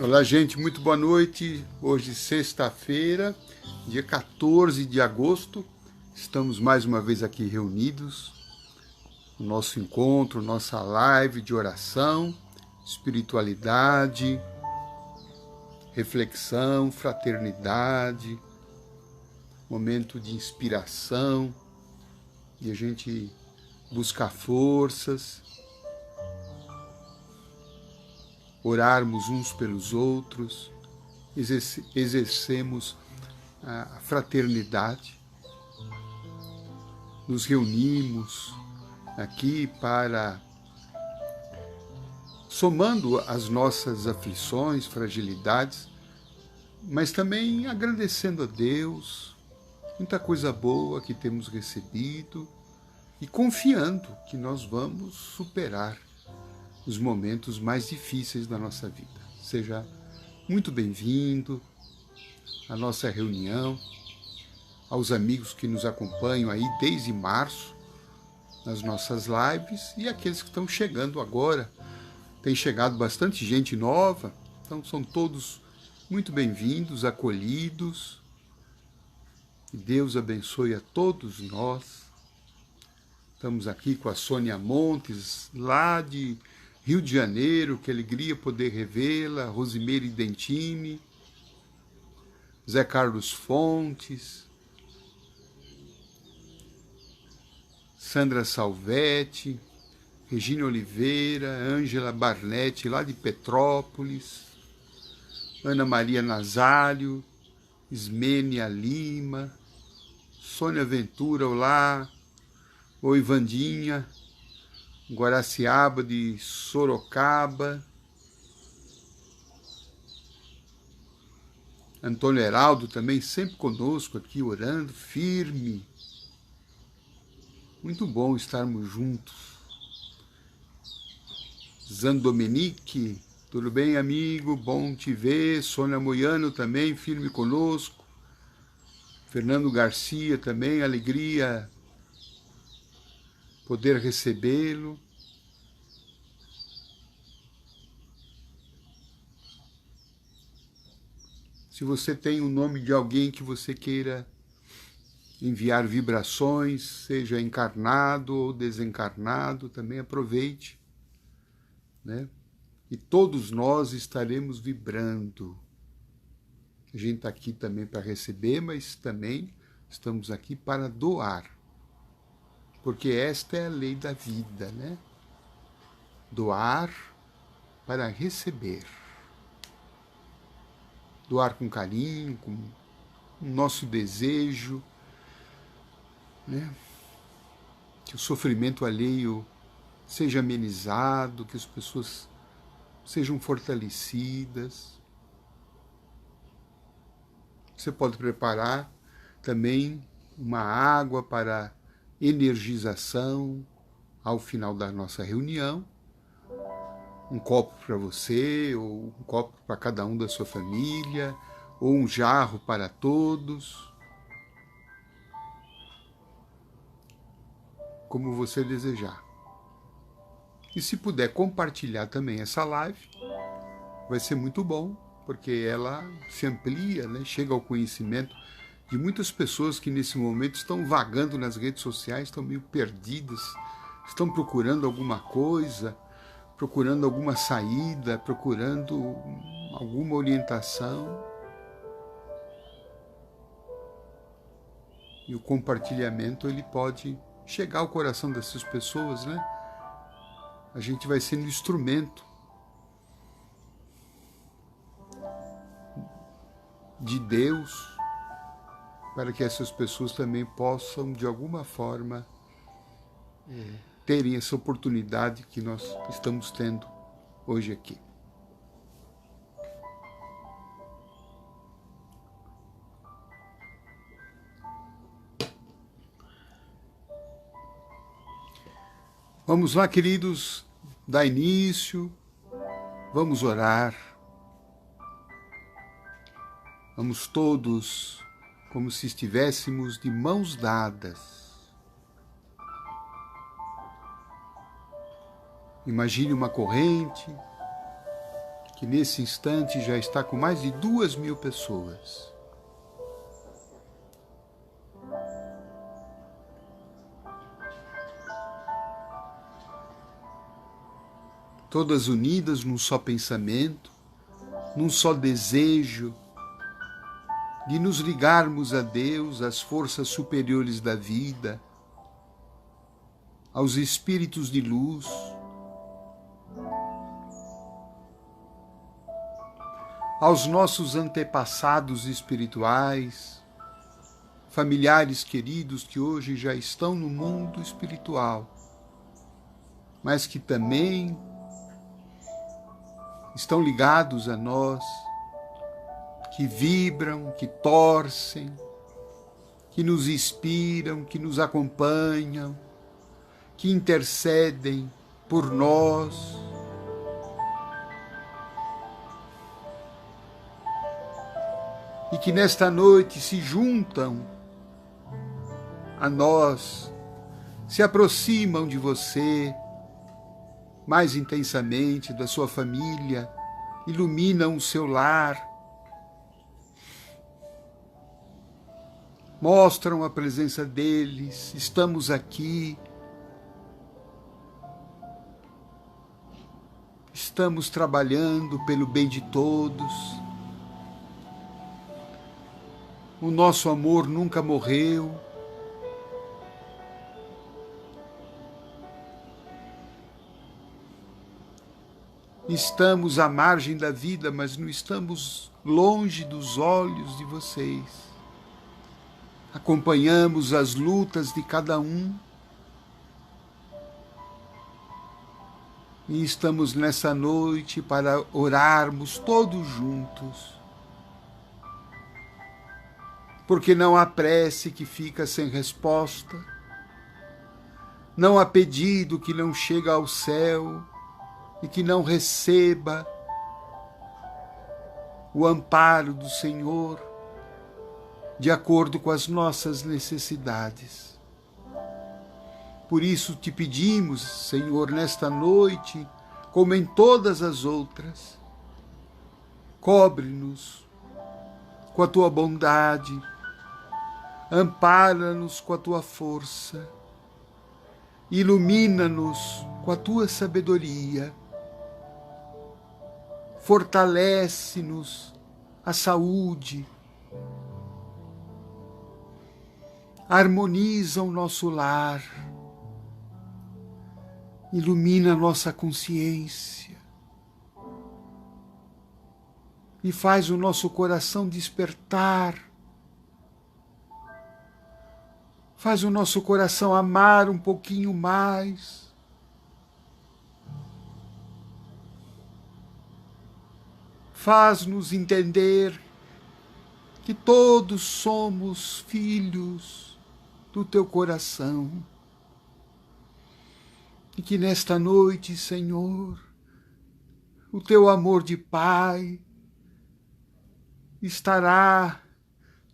Olá, gente, muito boa noite. Hoje, sexta-feira, dia 14 de agosto, estamos mais uma vez aqui reunidos no nosso encontro, nossa live de oração, espiritualidade, reflexão, fraternidade, momento de inspiração, e a gente buscar forças, orarmos uns pelos outros, exercemos a fraternidade, nos reunimos aqui para, somando as nossas aflições, fragilidades, mas também agradecendo a Deus, muita coisa boa que temos recebido e confiando que nós vamos superar os momentos mais difíceis da nossa vida. Seja muito bem-vindo à nossa reunião, aos amigos que nos acompanham aí desde março, nas nossas lives, e aqueles que estão chegando agora. Tem chegado bastante gente nova, então são todos muito bem-vindos, acolhidos. Que Deus abençoe a todos nós. Estamos aqui com a Sônia Montes, lá de Rio de Janeiro, que alegria poder revê-la, Rosimeire Dentini, Zé Carlos Fontes, Sandra Salvetti, Regina Oliveira, Ângela Barnetti, lá de Petrópolis, Ana Maria Nazário, Ismênia Lima, Sônia Ventura, olá, oi Vandinha, Guaraciaba de Sorocaba, Antônio Heraldo também sempre conosco aqui, orando, firme. Muito bom estarmos juntos. Zan Domenique, tudo bem, amigo? Bom te ver. Sônia Moiano também, firme conosco. Fernando Garcia também, alegria poder recebê-lo. Se você tem o nome de alguém que você queira enviar vibrações, seja encarnado ou desencarnado, também aproveite, né? E todos nós estaremos vibrando. A gente está aqui também para receber, mas também estamos aqui para doar. Porque esta é a lei da vida, né? Doar para receber. Doar com carinho, com o nosso desejo, né? Que o sofrimento alheio seja amenizado, que as pessoas sejam fortalecidas. Você pode preparar também uma água para energização ao final da nossa reunião. Um copo para você, ou um copo para cada um da sua família, ou um jarro para todos. Como você desejar. E se puder compartilhar também essa live, vai ser muito bom, porque ela se amplia, né? Chega ao conhecimento de muitas pessoas que nesse momento estão vagando nas redes sociais, estão meio perdidas, estão procurando alguma coisa, procurando alguma saída, procurando alguma orientação. E o compartilhamento, ele pode chegar ao coração dessas pessoas, né? A gente vai sendo instrumento de Deus para que essas pessoas também possam, de alguma forma, terem essa oportunidade que nós estamos tendo hoje aqui. Vamos lá, queridos, dar início, vamos orar. Vamos todos, como se estivéssemos de mãos dadas. Imagine uma corrente que nesse instante já está com mais de 2.000 pessoas. Todas unidas num só pensamento, num só desejo de nos ligarmos a Deus, às forças superiores da vida, aos espíritos de luz, aos nossos antepassados espirituais, familiares queridos que hoje já estão no mundo espiritual, mas que também estão ligados a nós, que vibram, que torcem, que nos inspiram, que nos acompanham, que intercedem por nós. E que nesta noite se juntam a nós, se aproximam de você mais intensamente, da sua família, iluminam o seu lar, mostram a presença deles, estamos aqui, estamos trabalhando pelo bem de todos. O nosso amor nunca morreu. Estamos à margem da vida, mas não estamos longe dos olhos de vocês. Acompanhamos as lutas de cada um. E estamos nessa noite para orarmos todos juntos. Porque não há prece que fica sem resposta, não há pedido que não chega ao céu e que não receba o amparo do Senhor de acordo com as nossas necessidades. Por isso te pedimos, Senhor, nesta noite, como em todas as outras, cobre-nos com a tua bondade, ampara-nos com a tua força, ilumina-nos com a tua sabedoria, fortalece-nos a saúde, harmoniza o nosso lar, ilumina a nossa consciência e faz o nosso coração despertar, faz o nosso coração amar um pouquinho mais. Faz-nos entender que todos somos filhos do teu coração. E que nesta noite, Senhor, o teu amor de Pai estará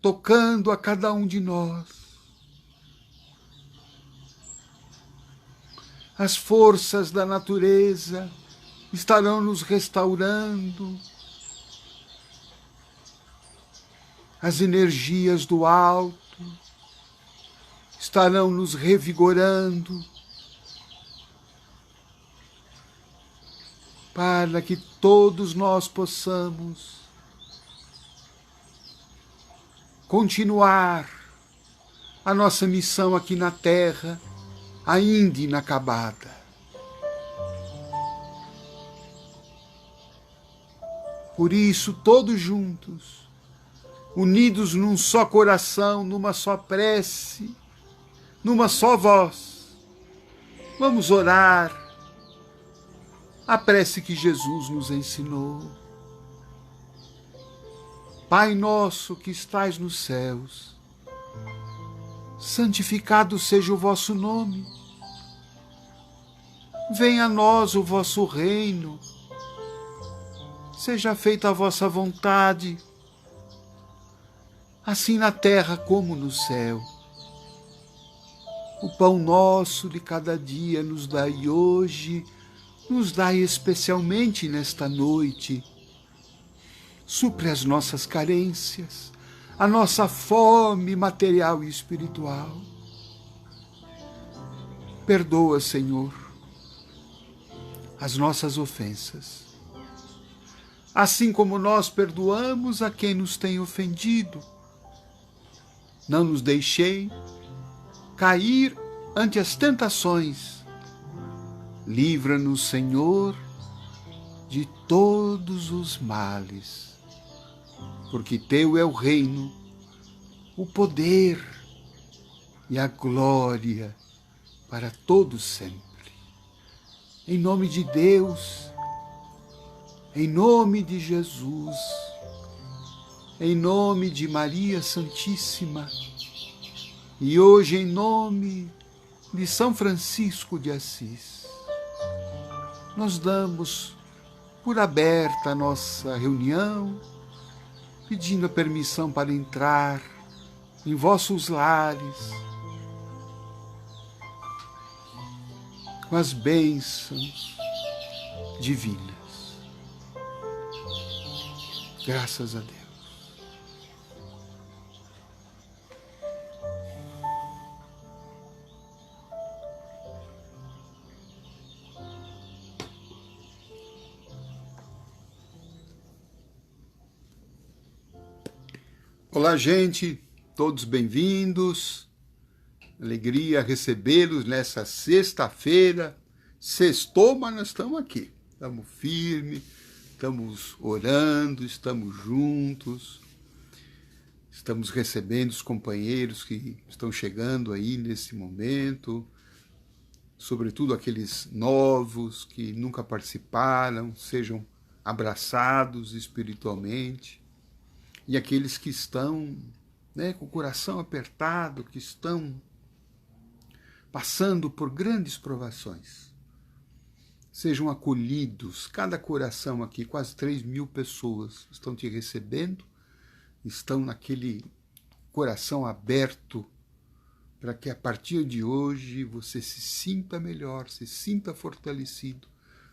tocando a cada um de nós. As forças da natureza estarão nos restaurando. As energias do alto estarão nos revigorando, para que todos nós possamos continuar a nossa missão aqui na Terra, ainda inacabada. Por isso, todos juntos, unidos num só coração, numa só prece, numa só voz, vamos orar a prece que Jesus nos ensinou. Pai nosso que estais nos céus, santificado seja o vosso nome. Venha a nós o vosso reino. Seja feita a vossa vontade, assim na terra como no céu. O pão nosso de cada dia nos dai hoje, nos dai especialmente nesta noite, supre as nossas carências, a nossa fome material e espiritual. Perdoa, Senhor, as nossas ofensas, assim como nós perdoamos a quem nos tem ofendido. Não nos deixei cair ante as tentações. Livra-nos, Senhor, de todos os males, porque Teu é o reino, o poder e a glória para todos sempre. Em nome de Deus, em nome de Jesus, em nome de Maria Santíssima, e hoje em nome de São Francisco de Assis, nós damos por aberta a nossa reunião, pedindo a permissão para entrar em vossos lares, com as bênçãos divinas. Graças a Deus. Olá, gente, todos bem-vindos. Alegria recebê-los nessa sexta-feira. Sextou, mas nós estamos aqui. Estamos firmes, estamos orando, estamos juntos. Estamos recebendo os companheiros que estão chegando aí nesse momento. Sobretudo aqueles novos que nunca participaram, sejam abraçados espiritualmente. E aqueles que estão, com o coração apertado, que estão passando por grandes provações, sejam acolhidos. Cada coração aqui, quase 3.000 pessoas estão te recebendo, estão naquele coração aberto para que a partir de hoje você se sinta melhor, se sinta fortalecido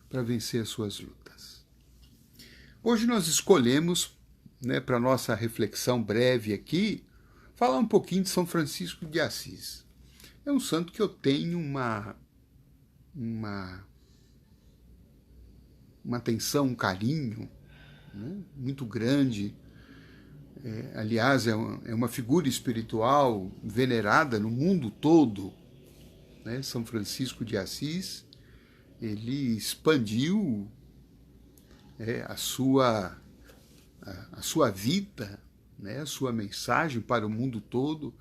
para vencer as suas lutas. Hoje nós escolhemos, para a nossa reflexão breve aqui, falar um pouquinho de São Francisco de Assis. É um santo que eu tenho uma atenção, um carinho, muito grande. Aliás, é uma figura espiritual venerada no mundo todo. São Francisco de Assis, ele expandiu a sua vida, a sua mensagem para o mundo todo.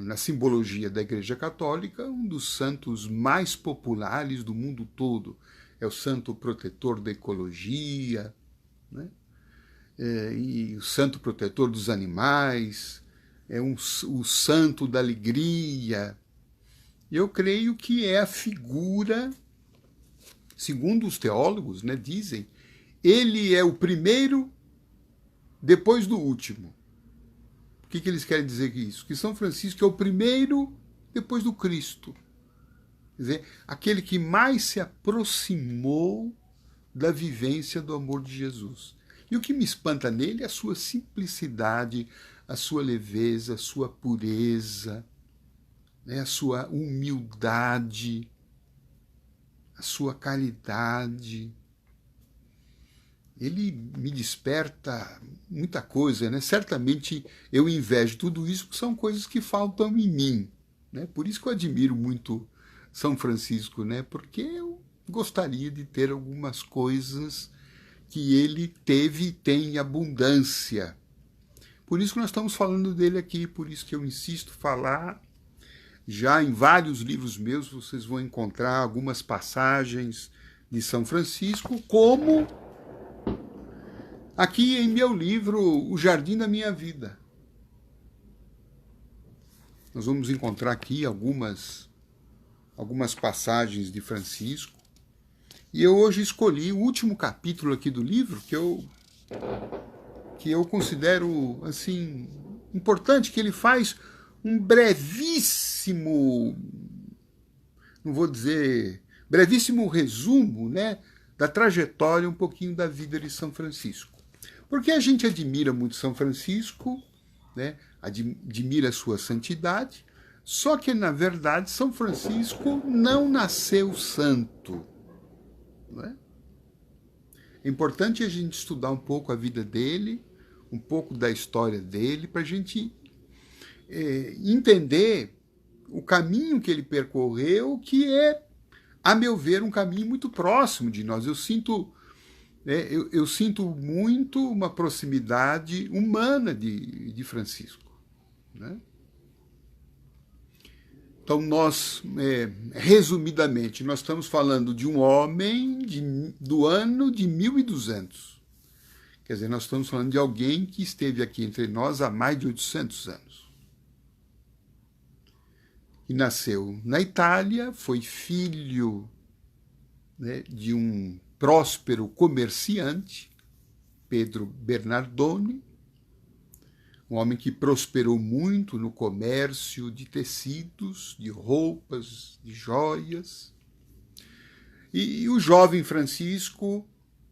Na simbologia da Igreja Católica, um dos santos mais populares do mundo todo. É o santo protetor da ecologia, e o santo protetor dos animais, o santo da alegria. Eu creio que é a figura, segundo os teólogos, dizem, ele é o primeiro depois do último. O que eles querem dizer com isso? Que São Francisco é o primeiro depois do Cristo. Quer dizer, aquele que mais se aproximou da vivência do amor de Jesus. E o que me espanta nele é a sua simplicidade, a sua leveza, a sua pureza, a sua humildade, a sua caridade. Ele me desperta muita coisa, Certamente eu invejo tudo isso, porque são coisas que faltam em mim, Por isso que eu admiro muito São Francisco, Porque eu gostaria de ter algumas coisas que ele teve e tem em abundância. Por isso que nós estamos falando dele aqui, por isso que eu insisto em falar. Já em vários livros meus vocês vão encontrar algumas passagens de São Francisco, como aqui em meu livro, O Jardim da Minha Vida. Nós vamos encontrar aqui algumas passagens de Francisco. E eu hoje escolhi o último capítulo aqui do livro, que eu considero assim importante, que ele faz um brevíssimo, não vou dizer, brevíssimo resumo, da trajetória, um pouquinho da vida de São Francisco. Porque a gente admira muito São Francisco, né? Admira a sua santidade, só que, na verdade, São Francisco não nasceu santo. Não é? É importante a gente estudar um pouco a vida dele, um pouco da história dele, para a gente entender o caminho que ele percorreu, que é, a meu ver, um caminho muito próximo de nós. Eu sinto muito uma proximidade humana de Francisco. Né? Então, resumidamente, nós estamos falando de um homem do ano de 1200. Quer dizer, nós estamos falando de alguém que esteve aqui entre nós há mais de 800 anos. E nasceu na Itália, foi filho, né, de um próspero comerciante, Pedro Bernardone, um homem que prosperou muito no comércio de tecidos, de roupas, de joias. E o jovem Francisco,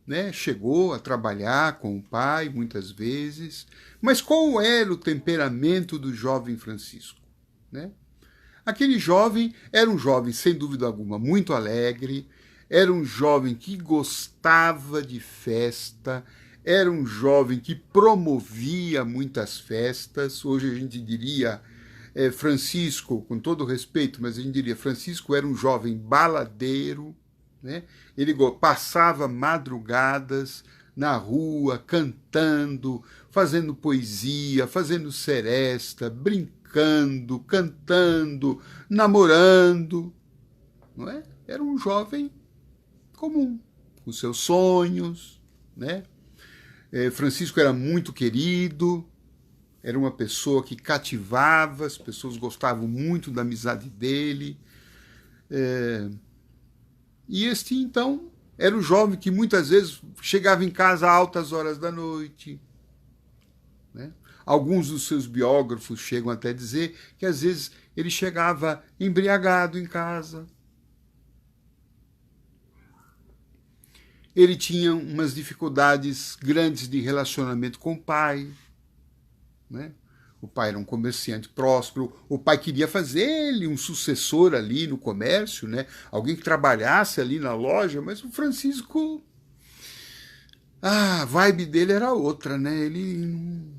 né, chegou a trabalhar com o pai muitas vezes, mas qual era o temperamento do jovem Francisco? Né? Aquele jovem era um jovem, sem dúvida alguma, muito alegre, era um jovem que gostava de festa, era um jovem que promovia muitas festas. Hoje a gente diria Francisco, com todo respeito, mas a gente diria Francisco era um jovem baladeiro, né? Ele passava madrugadas na rua, cantando, fazendo poesia, fazendo seresta, brincando, cantando, namorando. Não é? Era um jovem comum, com seus sonhos. Né? Francisco era muito querido, era uma pessoa que cativava, as pessoas gostavam muito da amizade dele. E este, então, era um jovem que muitas vezes chegava em casa a altas horas da noite. Né? Alguns dos seus biógrafos chegam até a dizer que às vezes ele chegava embriagado em casa. Ele tinha umas dificuldades grandes de relacionamento com o pai. Né? O pai era um comerciante próspero, o pai queria fazer ele um sucessor ali no comércio, né? Alguém que trabalhasse ali na loja, mas o Francisco, a vibe dele era outra, né? Ele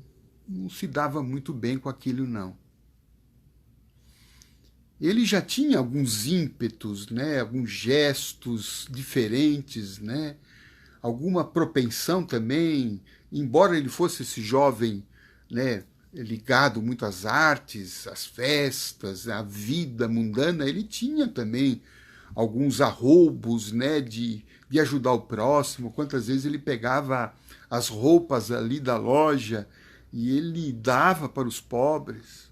não se dava muito bem com aquilo, não. Ele já tinha alguns ímpetos, né? Alguns gestos diferentes, né? Alguma propensão também, embora ele fosse esse jovem, né, ligado muito às artes, às festas, à vida mundana, ele tinha também alguns arroubos, né, de ajudar o próximo. Quantas vezes ele pegava as roupas ali da loja e ele dava para os pobres.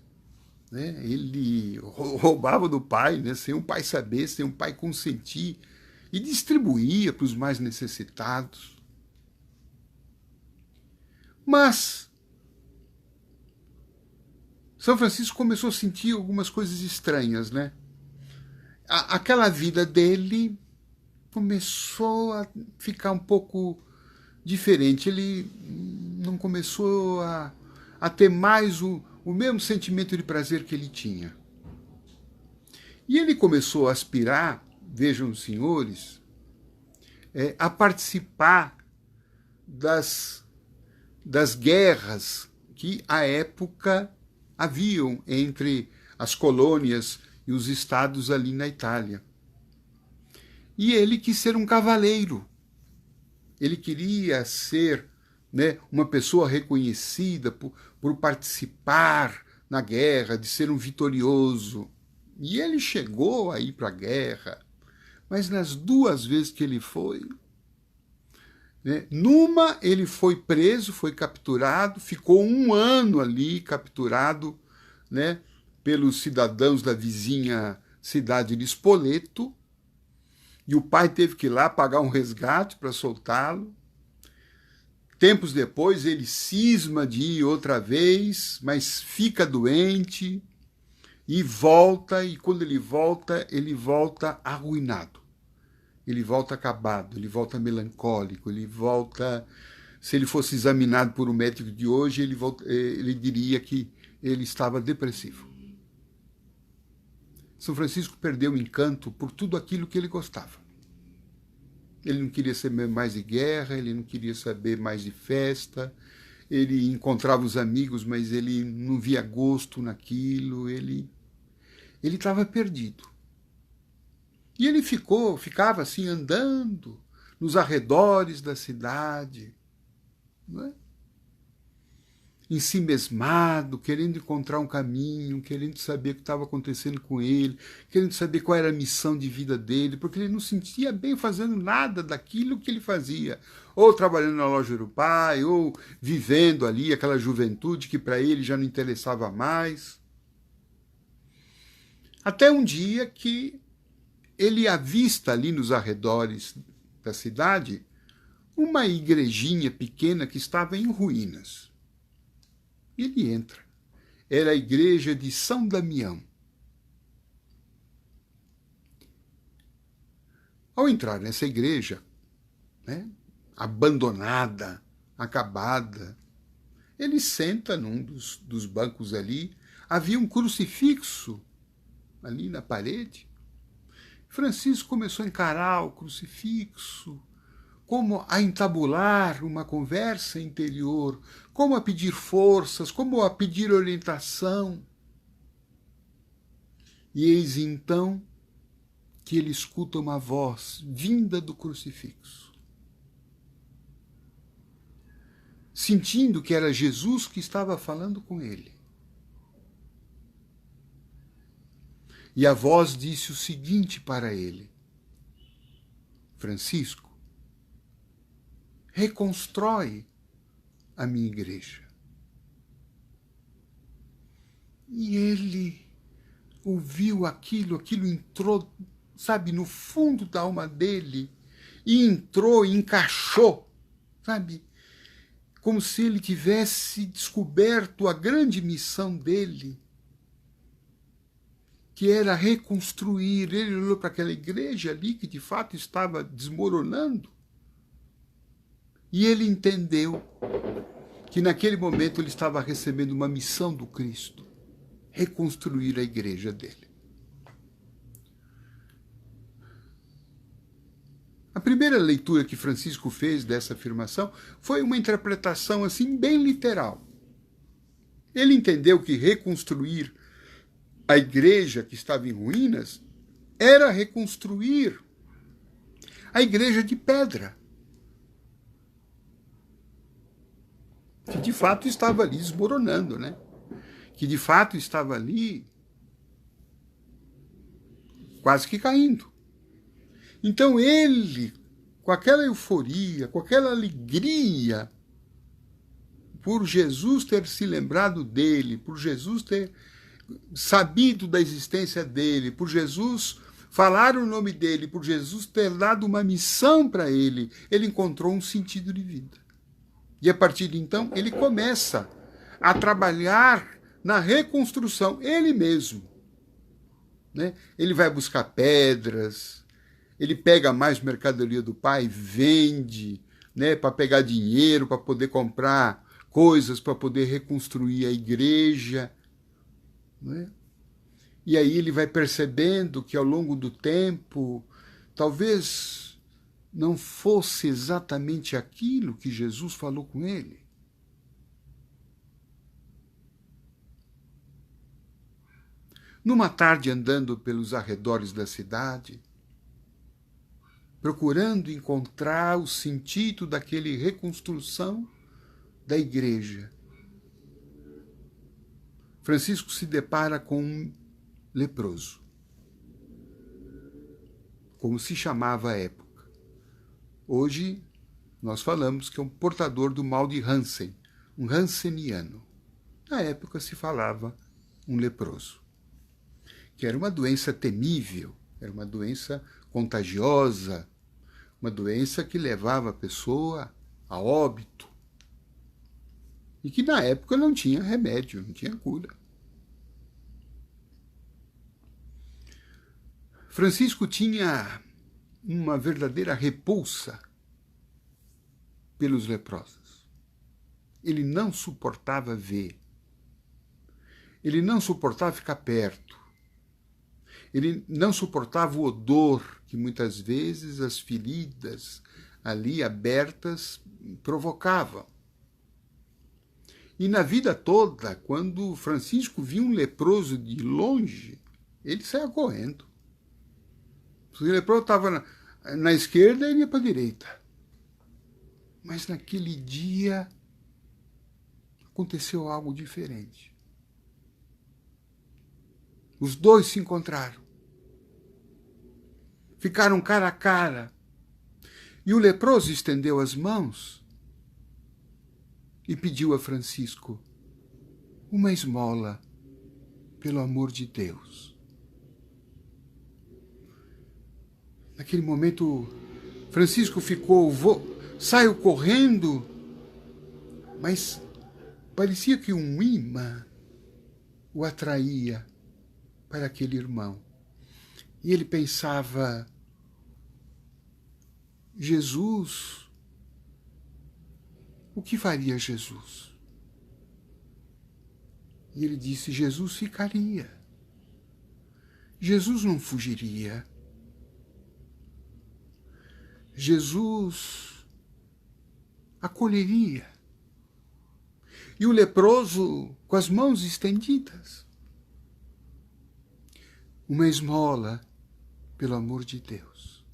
Né? Ele roubava do pai, né, sem o pai saber, sem o pai consentir, e distribuía para os mais necessitados. Mas São Francisco começou a sentir algumas coisas estranhas, né? Aquela vida dele começou a ficar um pouco diferente. Ele não começou a ter mais o mesmo sentimento de prazer que ele tinha. E ele começou a aspirar, vejam os senhores, a participar das guerras que à época haviam entre as colônias e os estados ali na Itália. E ele quis ser um cavaleiro. Ele queria ser, né, uma pessoa reconhecida por participar na guerra, de ser um vitorioso. E ele chegou a ir para a guerra, mas nas duas vezes que ele foi, né, numa ele foi preso, foi capturado, ficou 1 ano ali capturado, né, pelos cidadãos da vizinha cidade de Spoleto, e o pai teve que ir lá pagar um resgate para soltá-lo. Tempos depois ele cisma de ir outra vez, mas fica doente e volta, e quando ele volta arruinado. Ele volta acabado, ele volta melancólico, ele volta se ele fosse examinado por um médico de hoje, ele diria que ele estava depressivo. São Francisco perdeu o encanto por tudo aquilo que ele gostava. Ele não queria saber mais de guerra, ele não queria saber mais de festa, ele encontrava os amigos, mas ele não via gosto naquilo, ele estava perdido. E ele ficava assim andando nos arredores da cidade, não é? Ensimesmado, querendo encontrar um caminho, querendo saber o que estava acontecendo com ele, querendo saber qual era a missão de vida dele, porque ele não se sentia bem fazendo nada daquilo que ele fazia, ou trabalhando na loja do pai, ou vivendo ali aquela juventude que para ele já não interessava mais. Até um dia que ele avista ali nos arredores da cidade uma igrejinha pequena que estava em ruínas. E ele entra. Era a igreja de São Damião. Ao entrar nessa igreja, né, abandonada, acabada, ele senta num dos bancos ali. Havia um crucifixo ali na parede. Francisco começou a encarar o crucifixo, como a entabular uma conversa interior, como a pedir forças, como a pedir orientação. E eis então que ele escuta uma voz vinda do crucifixo. Sentindo que era Jesus que estava falando com ele. E a voz disse o seguinte para ele: Francisco, reconstrói a minha igreja. E ele ouviu aquilo entrou, sabe, no fundo da alma dele, e entrou e encaixou, sabe, como se ele tivesse descoberto a grande missão dele, que era reconstruir. Ele olhou para aquela igreja ali que de fato estava desmoronando, e ele entendeu que naquele momento ele estava recebendo uma missão do Cristo, reconstruir a igreja dele. A primeira leitura que Francisco fez dessa afirmação foi uma interpretação assim bem literal. Ele entendeu que reconstruir a igreja que estava em ruínas era reconstruir a igreja de pedra, que de fato estava ali desmoronando, né? Que de fato estava ali quase que caindo. Então ele, com aquela euforia, com aquela alegria, por Jesus ter se lembrado dele, por Jesus ter sabido da existência dele, por Jesus falar o nome dele, por Jesus ter dado uma missão para ele, ele encontrou um sentido de vida. E a partir de então, ele começa a trabalhar na reconstrução, ele mesmo. Né? Ele vai buscar pedras, ele pega mais mercadoria do pai, vende, né, para pegar dinheiro, para poder comprar coisas, para poder reconstruir a igreja. Né? E aí ele vai percebendo que ao longo do tempo, talvez não fosse exatamente aquilo que Jesus falou com ele. Numa tarde andando pelos arredores da cidade, procurando encontrar o sentido daquele reconstrução da igreja, Francisco se depara com um leproso, como se chamava à época. Hoje nós falamos que é um portador do mal de Hansen, um hanseniano. Na época se falava um leproso, que era uma doença temível, era uma doença contagiosa, uma doença que levava a pessoa a óbito, e que na época não tinha remédio, não tinha cura. Francisco tinha uma verdadeira repulsa pelos leprosos. ele não suportava ver. Ele não suportava ficar perto. Ele não suportava o odor que muitas vezes as feridas ali abertas provocavam. E na vida toda, quando Francisco via um leproso de longe, ele saía correndo. Se o leproso estava na esquerda, ele ia para a direita. Mas naquele dia aconteceu algo diferente. Os dois se encontraram. Ficaram cara a cara. E o leproso estendeu as mãos e pediu a Francisco uma esmola, pelo amor de Deus. Naquele momento, Francisco saiu correndo, mas parecia que um imã o atraía para aquele irmão. E ele pensava, Jesus, o que faria Jesus? E ele disse, Jesus ficaria. Jesus não fugiria. Jesus acolheria. E o leproso, com as mãos estendidas, uma esmola, pelo amor de Deus.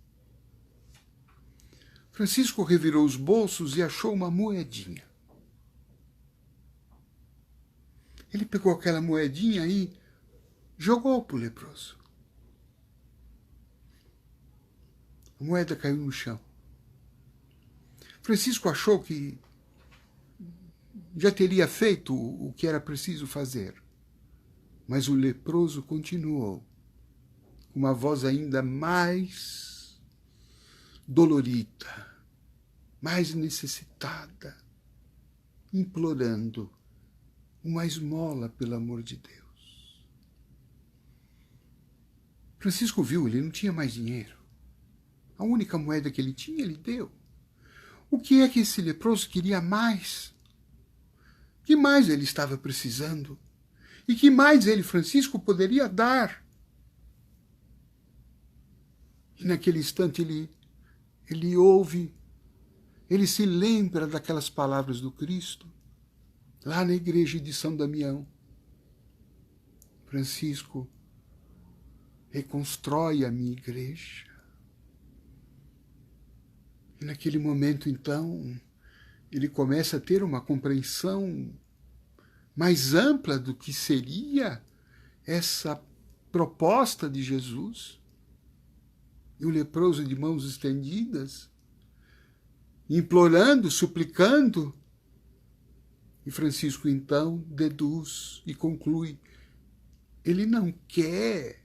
Francisco revirou os bolsos e achou uma moedinha. Ele pegou aquela moedinha e jogou para o leproso. A moeda caiu no chão. Francisco achou que já teria feito o que era preciso fazer. Mas o leproso continuou, com uma voz ainda mais dolorida, mais necessitada, implorando uma esmola, pelo amor de Deus. Francisco viu, ele não tinha mais dinheiro. A única moeda que ele tinha, ele deu. O que é que esse leproso queria mais? Que mais ele estava precisando? E que mais ele, Francisco, poderia dar? E naquele instante ele ouve, ele se lembra daquelas palavras do Cristo, lá na igreja de São Damião. Francisco, reconstrói a minha igreja. E naquele momento, então, ele começa a ter uma compreensão mais ampla do que seria essa proposta de Jesus. E o leproso de mãos estendidas, implorando, suplicando. E Francisco, então, deduz e conclui, ele não quer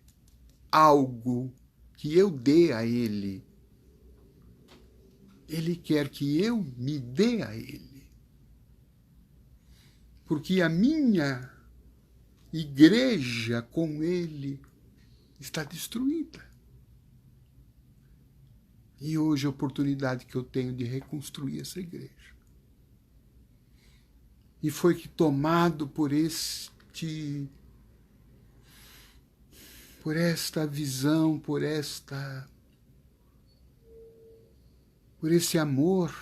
algo que eu dê a ele. Ele quer que eu me dê a ele. Porque a minha igreja com ele está destruída. E hoje a oportunidade que eu tenho de reconstruir essa igreja. E foi que, tomado por esta visão, por esse amor,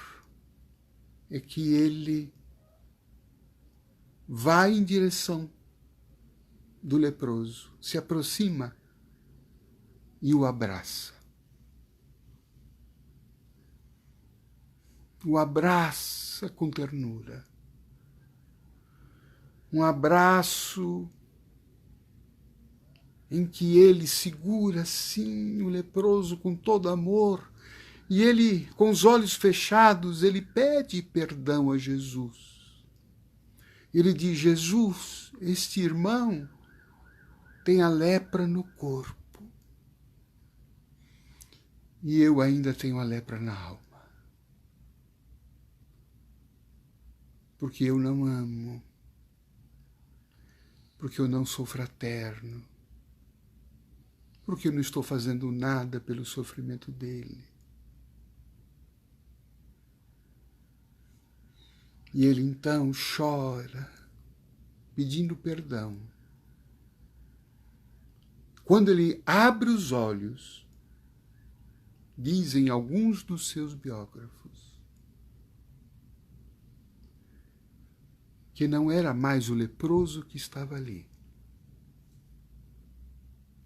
é que ele vai em direção do leproso, se aproxima e o abraça. O abraça com ternura. Um abraço em que ele segura, sim, o leproso com todo amor. E ele, com os olhos fechados, ele pede perdão a Jesus. Ele diz, Jesus, este irmão tem a lepra no corpo. E eu ainda tenho a lepra na alma. Porque eu não amo. Porque eu não sou fraterno. Porque eu não estou fazendo nada pelo sofrimento dele. E ele então chora, pedindo perdão. Quando ele abre os olhos, dizem alguns dos seus biógrafos que não era mais o leproso que estava ali,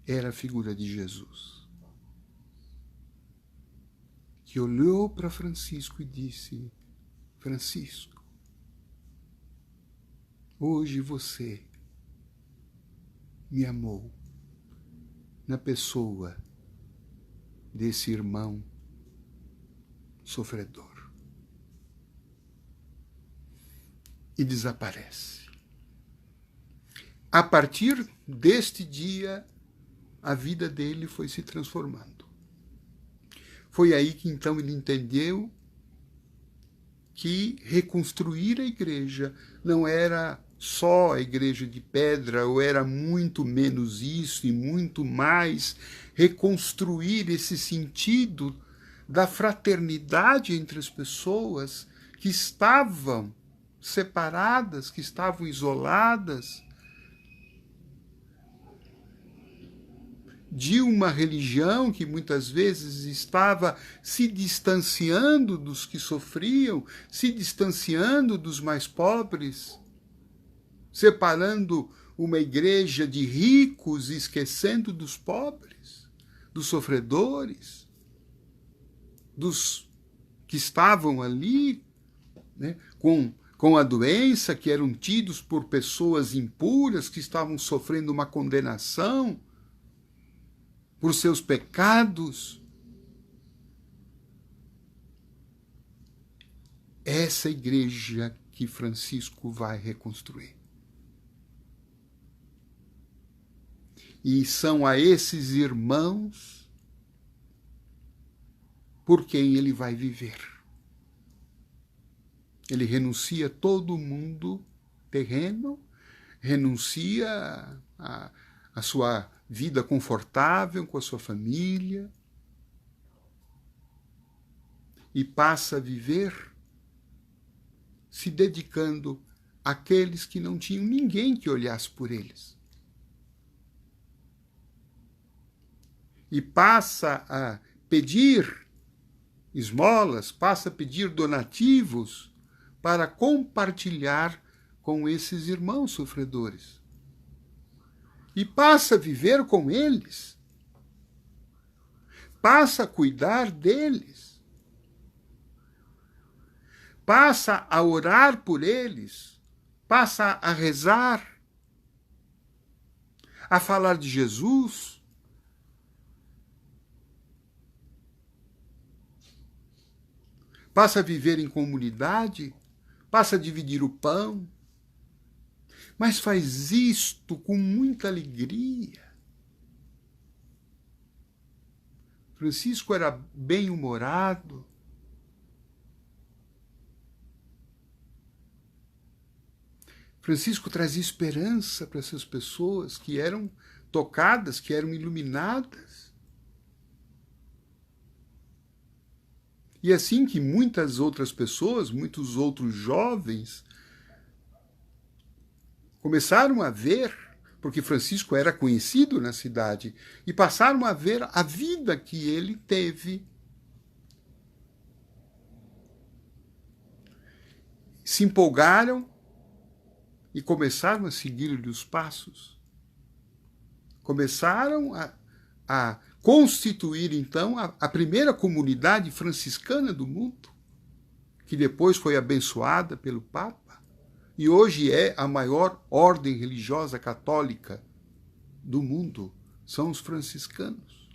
era a figura de Jesus, que olhou para Francisco e disse: Francisco, hoje você me amou na pessoa desse irmão sofredor. E desaparece. A partir deste dia, a vida dele foi se transformando. Foi aí que então ele entendeu que reconstruir a igreja não era só a igreja de pedra, ou era muito menos isso e muito mais reconstruir esse sentido da fraternidade entre as pessoas que estavam separadas, que estavam isoladas de uma religião que muitas vezes estava se distanciando dos que sofriam, se distanciando dos mais pobres, separando uma igreja de ricos e esquecendo dos pobres, dos sofredores, dos que estavam ali, né, com a doença, que eram tidos por pessoas impuras, que estavam sofrendo uma condenação por seus pecados. Essa igreja que Francisco vai reconstruir. E são a esses irmãos por quem ele vai viver. Ele renuncia todo o mundo terreno, renuncia a sua vida confortável com a sua família e passa a viver se dedicando àqueles que não tinham ninguém que olhasse por eles. E passa a pedir esmolas, passa a pedir donativos para compartilhar com esses irmãos sofredores. E passa a viver com eles. Passa a cuidar deles. Passa a orar por eles. Passa a rezar. A falar de Jesus. Passa a viver em comunidade. Passa a dividir o pão. Mas faz isto com muita alegria. Francisco era bem-humorado. Francisco trazia esperança para essas pessoas que eram tocadas, que eram iluminadas. E assim que muitas outras pessoas, muitos outros jovens, começaram a ver, porque Francisco era conhecido na cidade, e passaram a ver a vida que ele teve. Se empolgaram e começaram a seguir-lhe os passos. Começaram a constituir, então, a primeira comunidade franciscana do mundo, que depois foi abençoada pelo Papa. E hoje é a maior ordem religiosa católica do mundo, são os franciscanos.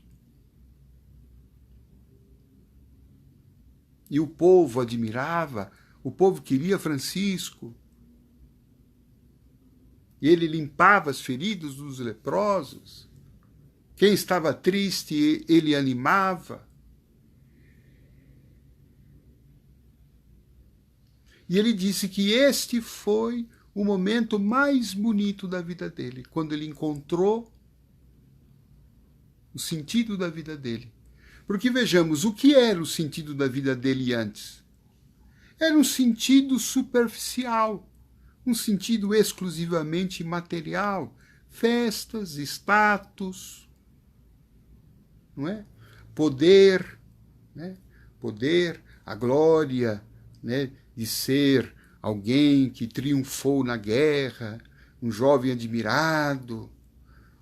E o povo admirava, o povo queria Francisco. E ele limpava as feridas dos leprosos. Quem estava triste, ele animava. E ele disse que este foi o momento mais bonito da vida dele, quando ele encontrou o sentido da vida dele. Porque vejamos, o que era o sentido da vida dele antes? era um sentido superficial, um sentido exclusivamente material, festas, status, não é? Poder, né? Poder, a glória, né? De ser alguém que triunfou na guerra, um jovem admirado,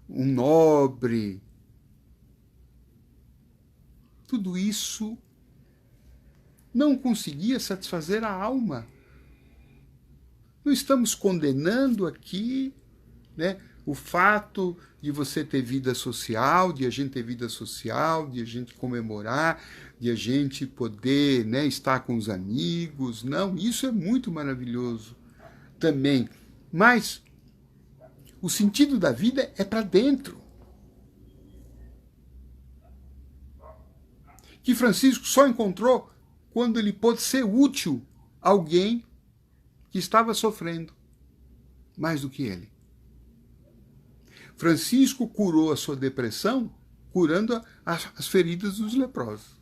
um nobre. Tudo isso não conseguia satisfazer a alma. Não estamos condenando aqui, né, o fato de você ter vida social, de a gente ter vida social, de a gente comemorar, de a gente poder, né, estar com os amigos. Não, isso é muito maravilhoso também. Mas o sentido da vida é para dentro. Que Francisco só encontrou quando ele pôde ser útil a alguém que estava sofrendo mais do que ele. Francisco curou a sua depressão curando as feridas dos leprosos.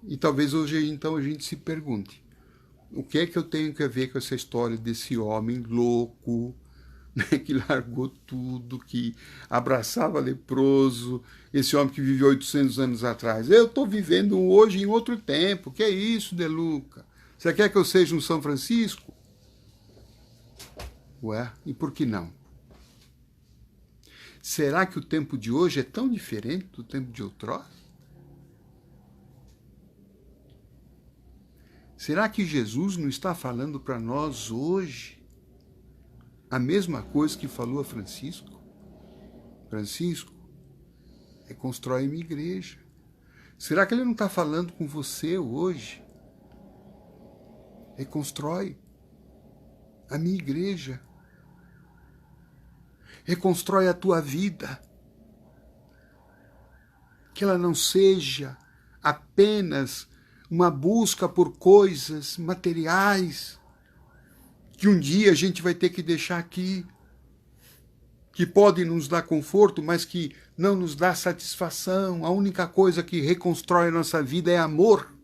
E talvez hoje então a gente se pergunte, o que é que eu tenho que ver com essa história desse homem louco, né, que largou tudo, que abraçava leproso, esse homem que viveu 800 anos atrás. Eu estou vivendo hoje em outro tempo. Que é isso, De Luca? Você quer que eu seja um São Francisco? Ué, e por que não? Será que o tempo de hoje é tão diferente do tempo de outrora? Será que Jesus não está falando para nós hoje a mesma coisa que falou a Francisco? Francisco, reconstrói minha igreja. Será que ele não está falando com você hoje? Reconstrói a minha igreja. Reconstrói a tua vida. Que ela não seja apenas uma busca por coisas materiais que um dia a gente vai ter que deixar aqui, que podem nos dar conforto, mas que não nos dá satisfação. A única coisa que reconstrói a nossa vida é amor.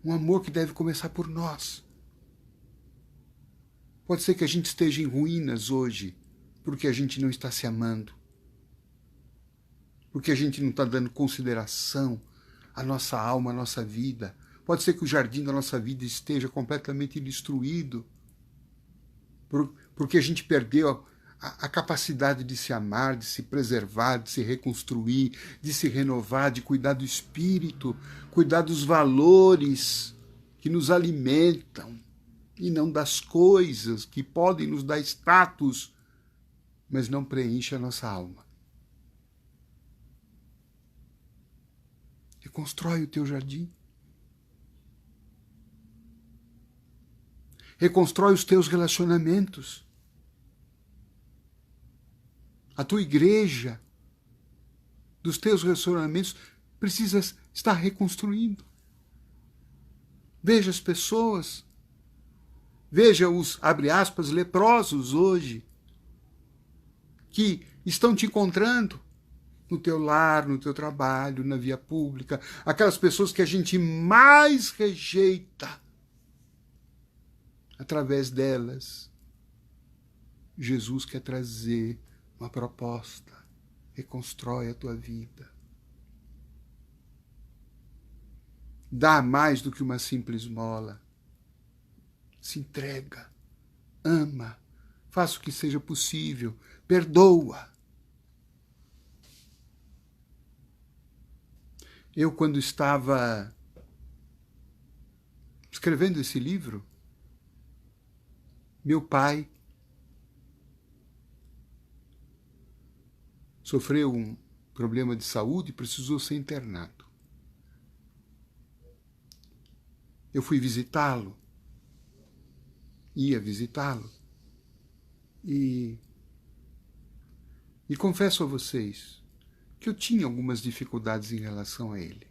Um amor que deve começar por nós. Pode ser que a gente esteja em ruínas hoje, porque a gente não está se amando. Porque a gente não está dando consideração à nossa alma, à nossa vida. Pode ser que o jardim da nossa vida esteja completamente destruído, porque a gente perdeu a capacidade de se amar, de se preservar, de se reconstruir, de se renovar, de cuidar do espírito, cuidar dos valores que nos alimentam e não das coisas que podem nos dar status, mas não preenchem a nossa alma. Reconstrói o teu jardim. Reconstrói os teus relacionamentos. A tua igreja, dos teus relacionamentos, precisa estar reconstruindo. Veja as pessoas, veja os, abre aspas, leprosos hoje, que estão te encontrando no teu lar, no teu trabalho, na via pública, aquelas pessoas que a gente mais rejeita. Através delas, Jesus quer trazer uma proposta. Reconstrói a tua vida. Dá mais do que uma simples esmola. Se entrega. Ama. Faça o que seja possível. Perdoa. Eu, quando estava escrevendo esse livro, meu pai sofreu um problema de saúde e precisou ser internado. Eu fui visitá-lo, ia visitá-lo, e confesso a vocês que eu tinha algumas dificuldades em relação a ele.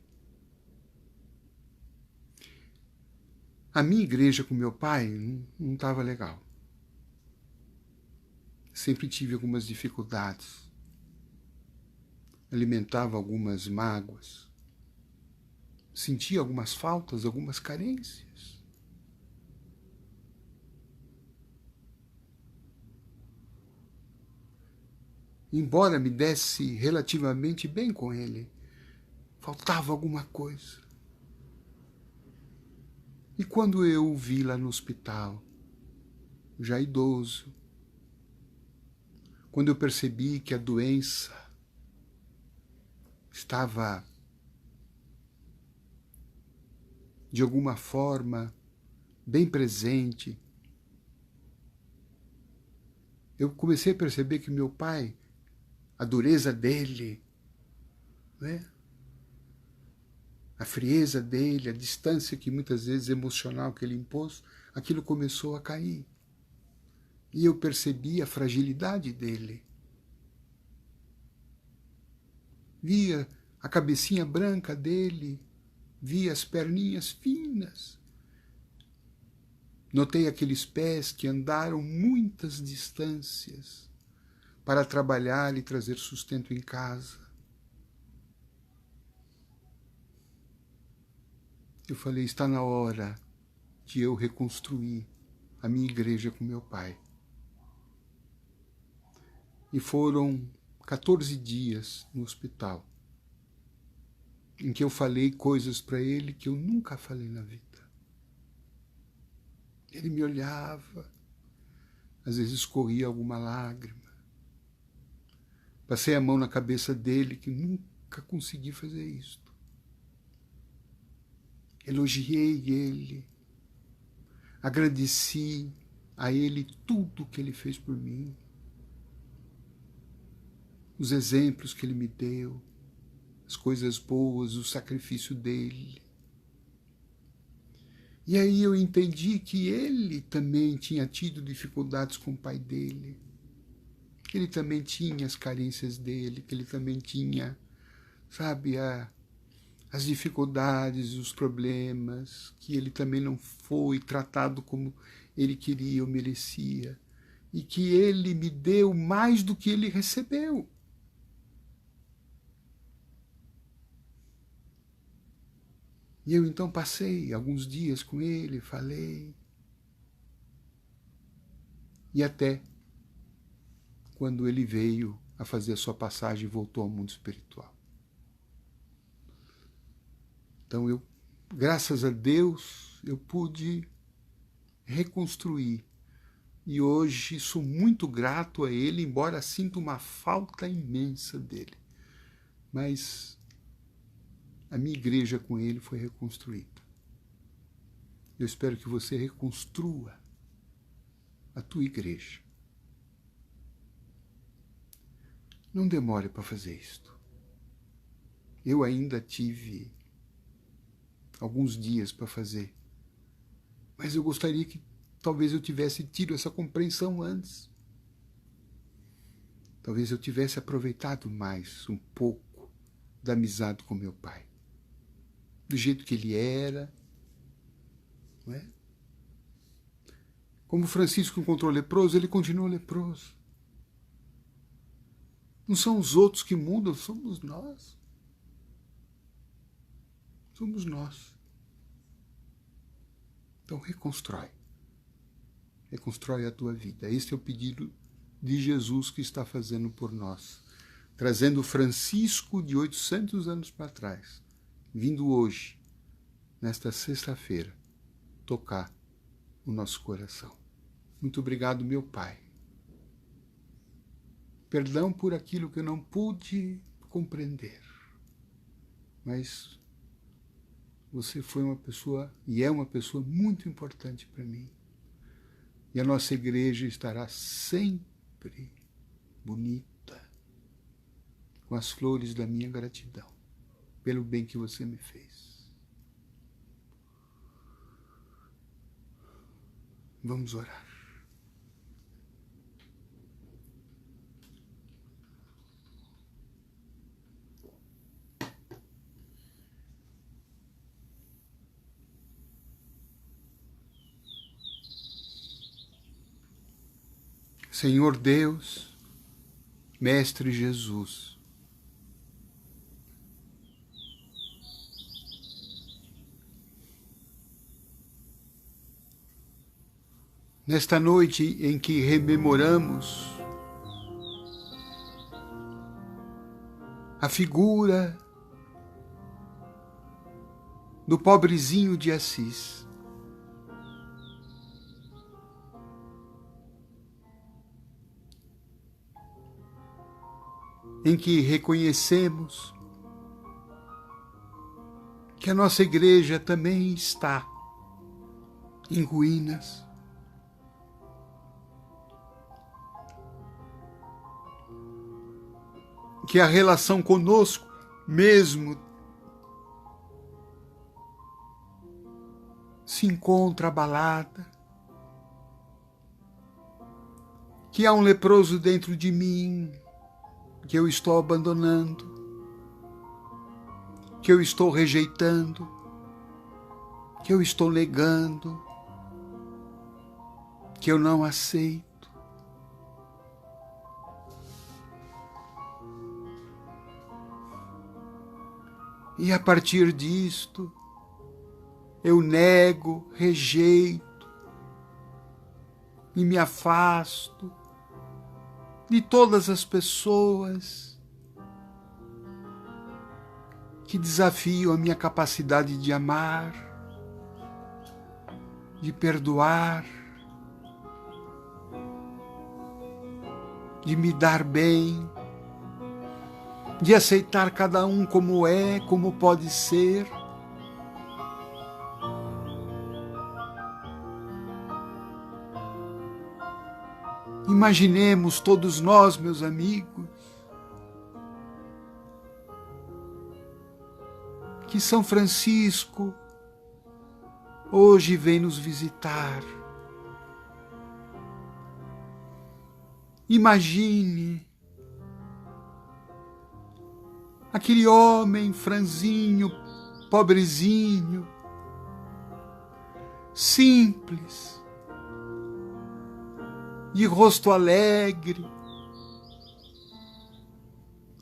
A minha igreja com meu pai não estava legal. Sempre tive algumas dificuldades. alimentava algumas mágoas, sentia algumas faltas, algumas carências. Embora me desse relativamente bem com ele, faltava alguma coisa. E quando eu o vi lá no hospital, já idoso, quando eu percebi que a doença estava, de alguma forma, bem presente, eu comecei a perceber que meu pai, a dureza dele, né? A frieza dele, a distância que muitas vezes emocional que ele impôs, aquilo começou a cair. E eu percebi a fragilidade dele. Via a cabecinha branca dele, via as perninhas finas. Notei aqueles pés que andaram muitas distâncias para trabalhar e trazer sustento em casa. Eu falei, está na hora de eu reconstruir a minha igreja com meu pai. E foram 14 dias no hospital, em que eu falei coisas para ele que eu nunca falei na vida. Ele me olhava, às vezes escorria alguma lágrima. Passei a mão na cabeça dele, que nunca consegui fazer isto. Elogiei ele, agradeci a ele tudo que ele fez por mim, os exemplos que ele me deu, as coisas boas, o sacrifício dele. E aí eu entendi que ele também tinha tido dificuldades com o pai dele, que ele também tinha as carências dele, que ele também tinha, sabe, as dificuldades, os problemas, que ele também não foi tratado como ele queria ou merecia, e que ele me deu mais do que ele recebeu. E eu então passei alguns dias com ele, falei, e até quando ele veio a fazer a sua passagem e voltou ao mundo espiritual. Então eu, graças a Deus, eu pude reconstruir. E hoje sou muito grato a ele, embora sinta uma falta imensa dele. Mas a minha igreja com ele foi reconstruída. Eu espero que você reconstrua a tua igreja. Não demore para fazer isto. Eu ainda tive alguns dias para fazer, mas eu gostaria que talvez eu tivesse tido essa compreensão antes. Talvez eu tivesse aproveitado mais um pouco da amizade com meu pai, do jeito que ele era, não é? Como Francisco encontrou leproso, ele continuou leproso. Não são os outros que mudam, somos nós. Somos nós. Então reconstrói. Reconstrói a tua vida. Este é o pedido de Jesus que está fazendo por nós. Trazendo Francisco de 800 anos para trás. Vindo hoje, nesta sexta-feira, tocar o nosso coração. Muito obrigado, meu Pai. Perdão por aquilo que eu não pude compreender. Mas você foi uma pessoa e é uma pessoa muito importante para mim. E a nossa igreja estará sempre bonita, com as flores da minha gratidão, pelo bem que você me fez. Vamos orar. Senhor Deus, Mestre Jesus, Nesta noite em que rememoramos a figura do pobrezinho de Assis, em que reconhecemos que a nossa igreja também está em ruínas, que a relação conosco mesmo se encontra abalada, que há um leproso dentro de mim que eu estou abandonando, que eu estou rejeitando, que eu estou negando, que eu não aceito. E a partir disto, eu nego, rejeito e me afasto de todas as pessoas que desafiam a minha capacidade de amar, de perdoar, de me dar bem, de aceitar cada um como é, como pode ser. Imaginemos todos nós, meus amigos, que São Francisco hoje vem nos visitar. Imagine aquele homem franzinho, pobrezinho, simples, de rosto alegre,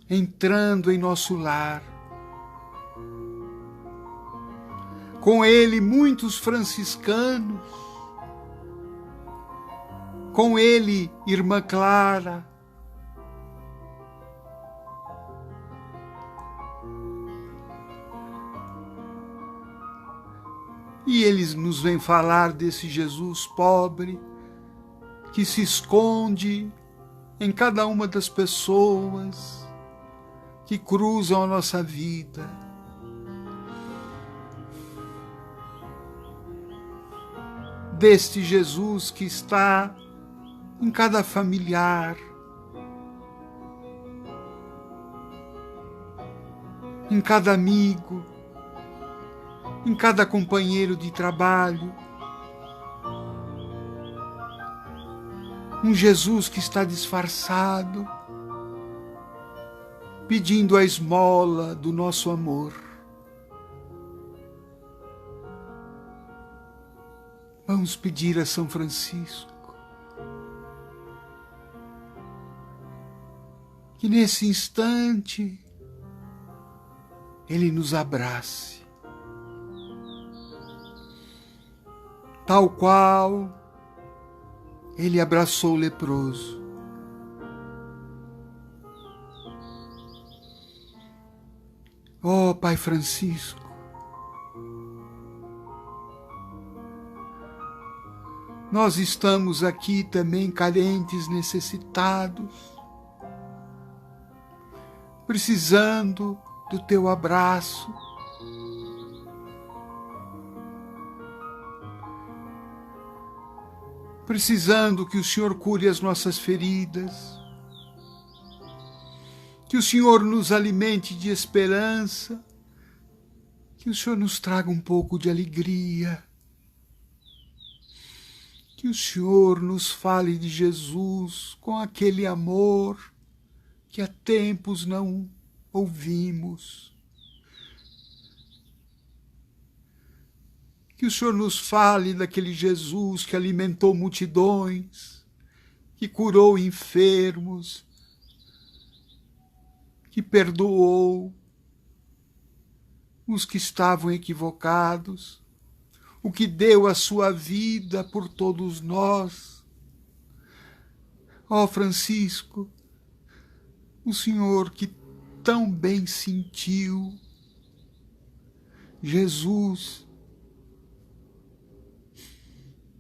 entrando em nosso lar. Com ele muitos franciscanos, com ele irmã Clara, e eles nos vêm falar desse Jesus pobre que se esconde em cada uma das pessoas que cruzam a nossa vida. Deste Jesus que está em cada familiar, em cada amigo, em cada companheiro de trabalho. Um Jesus que está disfarçado, pedindo a esmola do nosso amor. Vamos pedir a São Francisco que nesse instante ele nos abrace, tal qual ele abraçou o leproso. Oh, Pai Francisco, nós estamos aqui também carentes, necessitados, precisando do teu abraço, precisando que o Senhor cure as nossas feridas, que o Senhor nos alimente de esperança, que o Senhor nos traga um pouco de alegria, que o Senhor nos fale de Jesus com aquele amor que há tempos não ouvimos. Que o Senhor nos fale daquele Jesus que alimentou multidões, que curou enfermos, que perdoou os que estavam equivocados, o que deu a sua vida por todos nós. Ó Francisco, o Senhor que tão bem sentiu Jesus,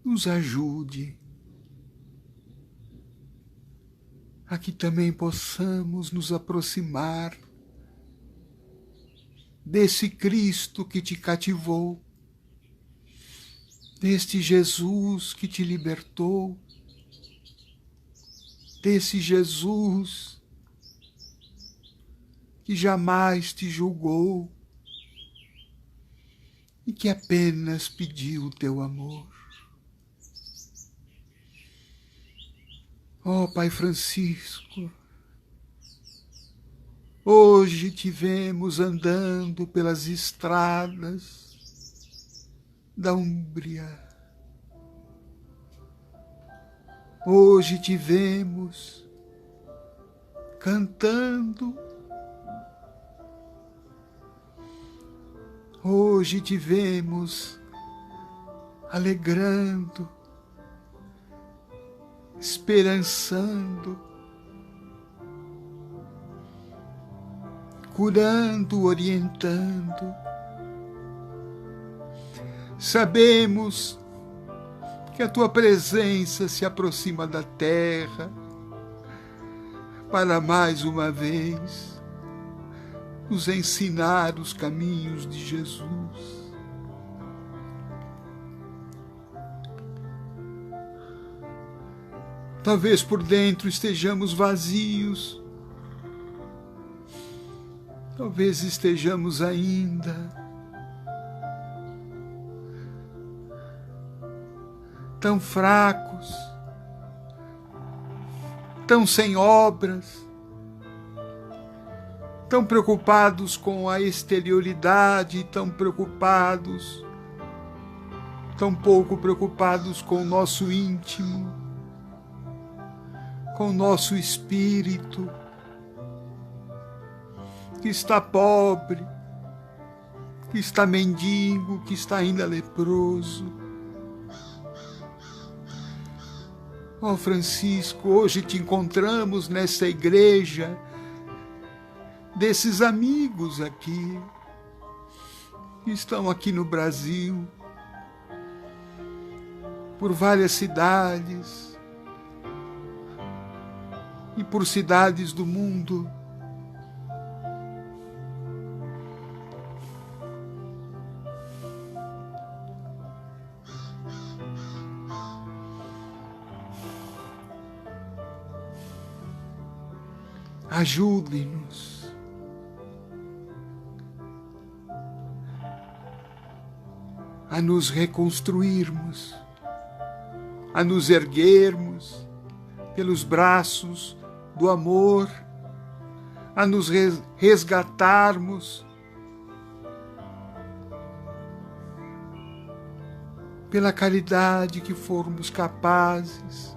nos ajude a que também possamos nos aproximar desse Cristo que te cativou, deste Jesus que te libertou, desse Jesus que jamais te julgou e que apenas pediu o teu amor. Ó Pai Francisco, hoje te vemos andando pelas estradas da Úmbria. Hoje te vemos cantando. Hoje te vemos alegrando, esperançando, curando, orientando. Sabemos que a tua presença se aproxima da terra para mais uma vez nos ensinar os caminhos de Jesus. Talvez por dentro estejamos vazios, talvez estejamos ainda tão fracos, tão sem obras, tão preocupados com a exterioridade, tão pouco preocupados com o nosso íntimo, com o nosso espírito, que está pobre, que está mendigo, que está ainda leproso. Ó Francisco, hoje te encontramos nessa igreja desses amigos aqui, que estão aqui no Brasil, por várias cidades e por cidades do mundo. Ajude-nos a nos reconstruirmos, a nos erguermos pelos braços do amor, a nos resgatarmos pela caridade que formos capazes,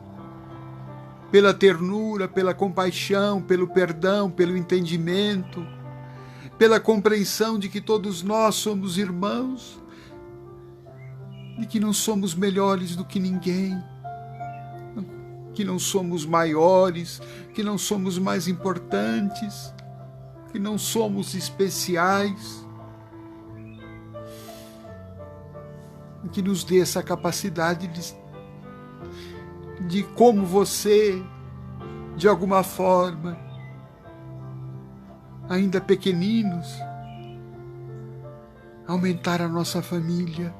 pela ternura, pela compaixão, pelo perdão, pelo entendimento, pela compreensão de que todos nós somos irmãos, de que não somos melhores do que ninguém, que não somos maiores, que não somos mais importantes, que não somos especiais, que nos dê essa capacidade de como você, de alguma forma, ainda pequeninos, aumentar a nossa família,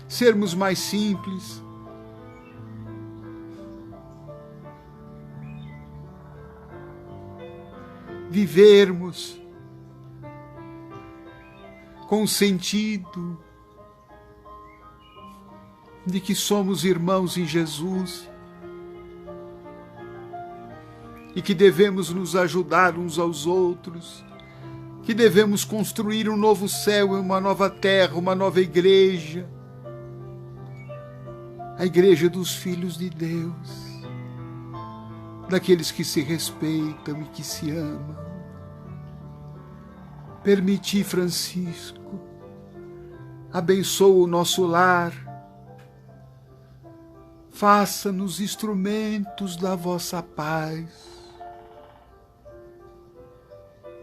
sermos mais simples, vivermos com o sentido de que somos irmãos em Jesus e que devemos nos ajudar uns aos outros, que devemos construir um novo céu e uma nova terra, uma nova igreja, a igreja dos filhos de Deus, daqueles que se respeitam e que se amam. Permiti, Francisco, abençoa o nosso lar. Faça-nos instrumentos da vossa paz.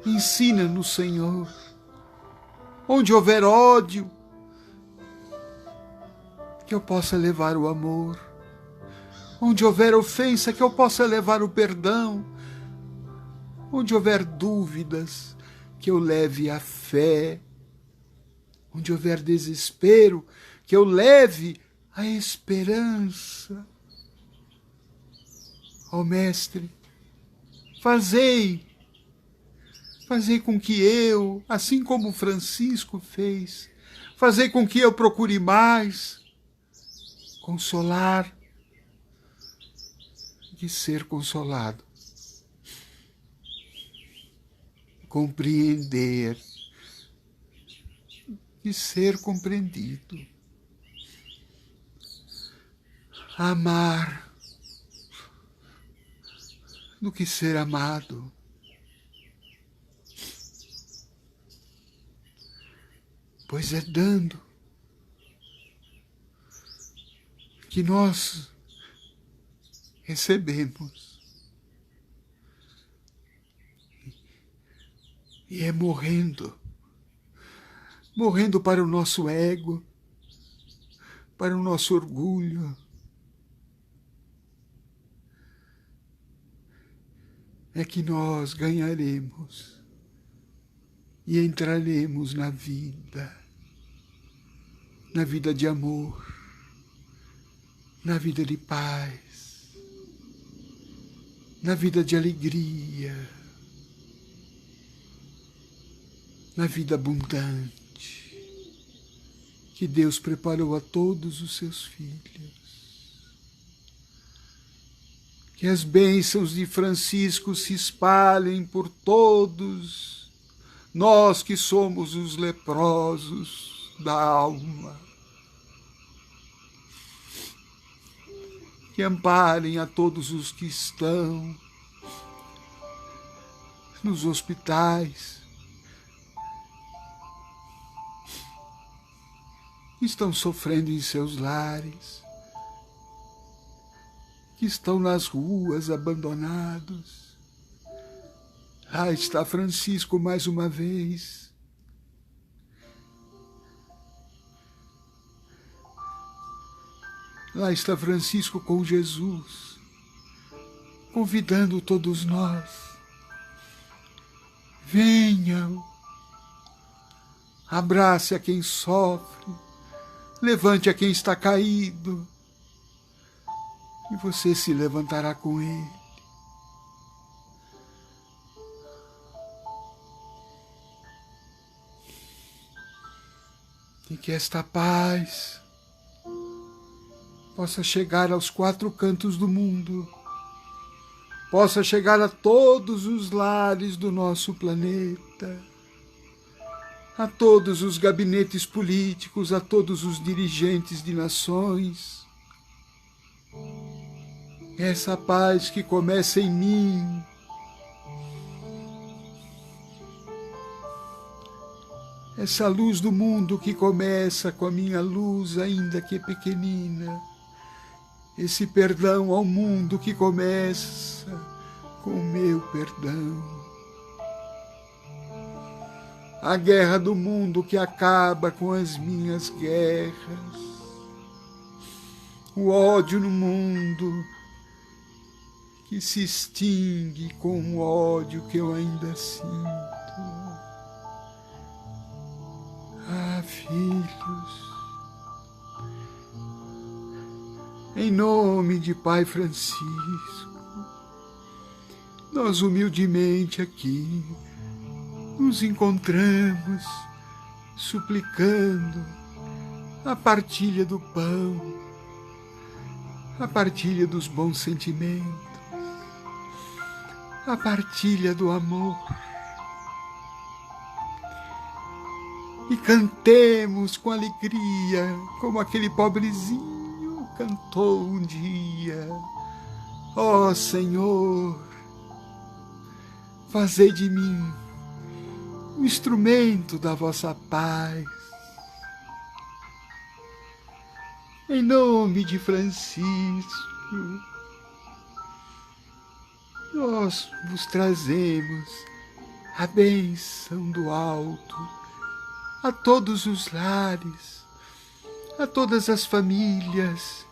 Ensina-nos, Senhor, onde houver ódio, que eu possa levar o amor. Onde houver ofensa, que eu possa levar o perdão. Onde houver dúvidas, que eu leve a fé. Onde houver desespero, que eu leve a esperança. Ó Mestre, fazei com que eu, assim como Francisco fez, fazei com que eu procure mais consolar de ser consolado, compreender de ser compreendido, amar do que ser amado, pois é dando que nós recebemos, e é morrendo para o nosso ego, para o nosso orgulho, é que nós ganharemos e entraremos na vida de amor, na vida de paz, na vida de alegria, na vida abundante que Deus preparou a todos os seus filhos. Que as bênçãos de Francisco se espalhem por todos nós que somos os leprosos da alma. Que amparem a todos os que estão nos hospitais, que estão sofrendo em seus lares, que estão nas ruas abandonados. Lá está Francisco mais uma vez. Lá está Francisco com Jesus, convidando todos nós. Venham, abrace a quem sofre, levante a quem está caído, e você se levantará com ele. E que esta paz possa chegar aos 4 cantos do mundo, possa chegar a todos os lares do nosso planeta, a todos os gabinetes políticos, a todos os dirigentes de nações. Essa paz que começa em mim, essa luz do mundo que começa com a minha luz, ainda que pequenina, esse perdão ao mundo que começa com o meu perdão, a guerra do mundo que acaba com as minhas guerras, o ódio no mundo que se extingue com o ódio que eu ainda sinto. Ah, filhos, em nome de Pai Francisco, nós humildemente aqui nos encontramos suplicando a partilha do pão, a partilha dos bons sentimentos, a partilha do amor. E cantemos com alegria, como aquele pobrezinho cantou um dia. Ó Senhor, fazei de mim um instrumento da vossa paz. em nome de Francisco, nós vos trazemos a bênção do alto a todos os lares, a todas as famílias,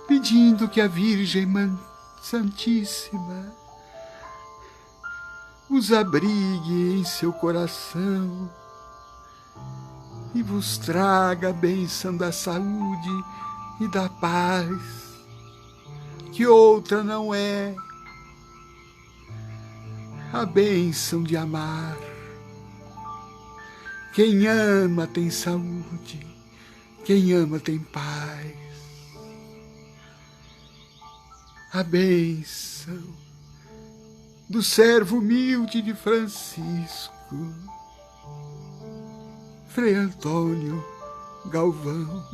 pedindo que a Virgem Santíssima os abrigue em seu coração e vos traga a bênção da saúde e da paz, que outra não é a bênção de amar. Quem ama tem saúde, quem ama tem paz. A bênção do servo humilde de Francisco, Frei Antônio Galvão.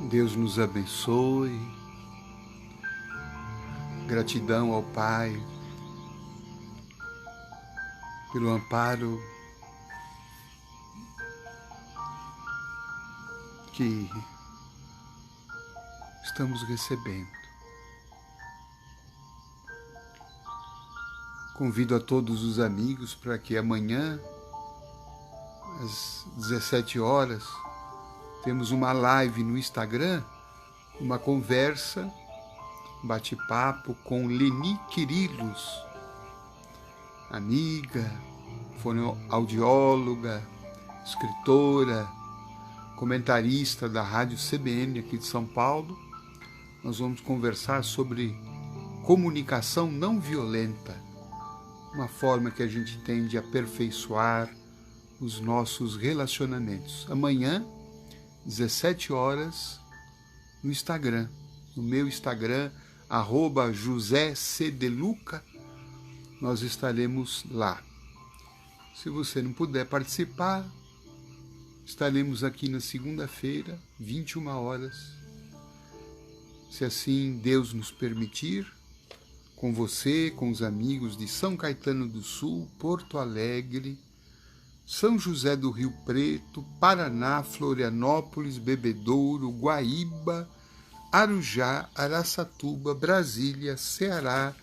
Deus nos abençoe. Gratidão ao Pai pelo amparo que estamos recebendo. Convido a todos os amigos para que amanhã, às 17 horas, temos uma live no Instagram, uma conversa, bate-papo com Leni Quirilos, amiga, fonoaudióloga, escritora, comentarista da Rádio CBN aqui de São Paulo. Nós vamos conversar sobre comunicação não violenta, uma forma que a gente tem de aperfeiçoar os nossos relacionamentos. Amanhã, 17 horas, no Instagram, no meu Instagram, @JoséCDeluca, nós estaremos lá. Se você não puder participar, estaremos aqui na segunda-feira, 21 horas, se assim Deus nos permitir, com você, com os amigos de São Caetano do Sul, Porto Alegre, São José do Rio Preto, Paraná, Florianópolis, Bebedouro, Guaíba, Arujá, Araçatuba, Brasília, Ceará,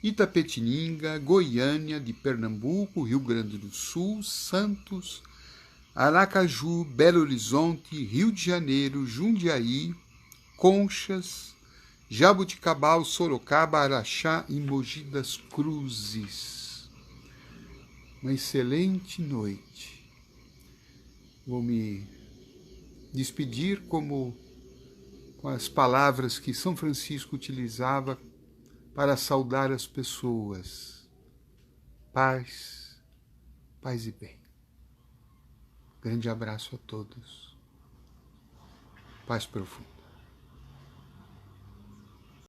Itapetininga, Goiânia, de Pernambuco, Rio Grande do Sul, Santos, Aracaju, Belo Horizonte, Rio de Janeiro, Jundiaí, Conchas, Jabuticabal, Sorocaba, Araxá e Mogi das Cruzes. Uma excelente noite. Vou me despedir com as palavras que São Francisco utilizava para saudar as pessoas. Paz, paz e bem. Grande abraço a todos. Paz profunda.